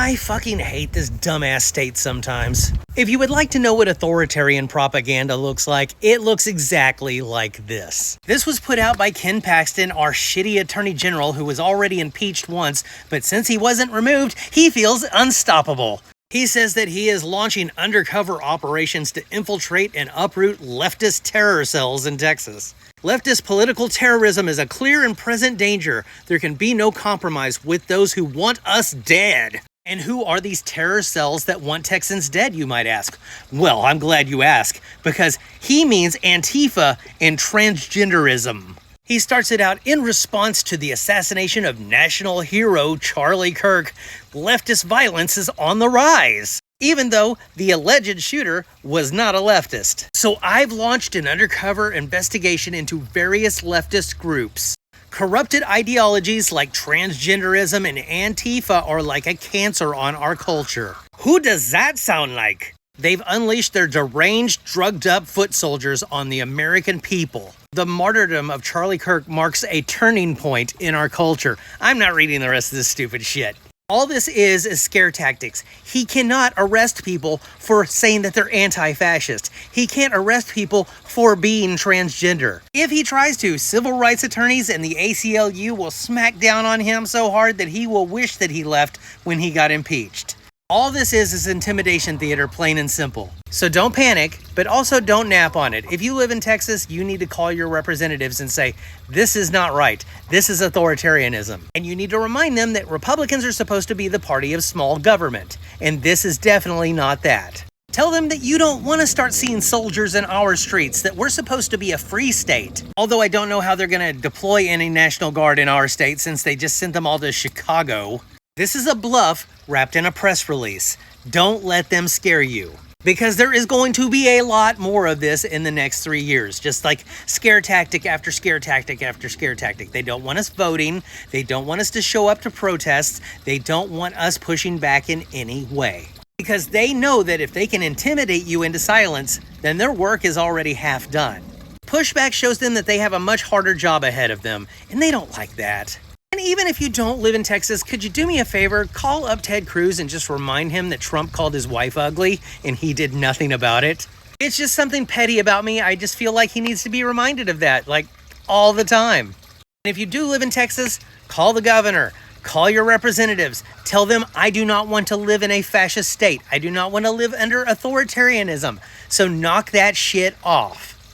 I fucking hate this dumbass state sometimes. If you would like to know what authoritarian propaganda looks like, it looks exactly like this. This was put out by Ken Paxton, our shitty attorney general who was already impeached once, but since he wasn't removed, he feels unstoppable. He says that he is launching undercover operations to infiltrate and uproot leftist terror cells in Texas. Leftist political terrorism is a clear and present danger. There can be no compromise with those who want us dead. And who are these terror cells that want Texans dead, you might ask? Well, I'm glad you ask, because he means Antifa and transgenderism. He starts it out in response to the assassination of national hero Charlie Kirk. Leftist violence is on the rise, even though the alleged shooter was not a leftist. So I've launched an undercover investigation into various leftist groups. Corrupted ideologies like transgenderism and Antifa are like a cancer on our culture. Who does that sound like? They've unleashed their deranged, drugged-up foot soldiers on the American people. The martyrdom of Charlie Kirk marks a turning point in our culture. I'm not reading the rest of this stupid shit. All this is scare tactics. He cannot arrest people for saying that they're anti-fascist. He can't arrest people for being transgender. If he tries to, civil rights attorneys and the ACLU will smack down on him so hard that he will wish that he left when he got impeached. All this is intimidation theater, plain and simple. So don't panic, but also don't nap on it. If you live in Texas, you need to call your representatives and say, this is not right. This is authoritarianism. And you need to remind them that Republicans are supposed to be the party of small government. And this is definitely not that. Tell them that you don't want to start seeing soldiers in our streets, that we're supposed to be a free state. Although I don't know how they're going to deploy any National Guard in our state since they just sent them all to Chicago. This is a bluff wrapped in a press release. Don't let them scare you. Because there is going to be a lot more of this in the next 3 years. Just like scare tactic after scare tactic after scare tactic. They don't want us voting. They don't want us to show up to protests. They don't want us pushing back in any way. Because they know that if they can intimidate you into silence, then their work is already half done. Pushback shows them that they have a much harder job ahead of them. And they don't like that. And even if you don't live in Texas, could you do me a favor? Call up Ted Cruz and just remind him that Trump called his wife ugly and he did nothing about it. It's just something petty about me. I just feel like he needs to be reminded of that, like, all the time. And if you do live in Texas, call the governor. Call your representatives. Tell them I do not want to live in a fascist state. I do not want to live under authoritarianism. So knock that shit off.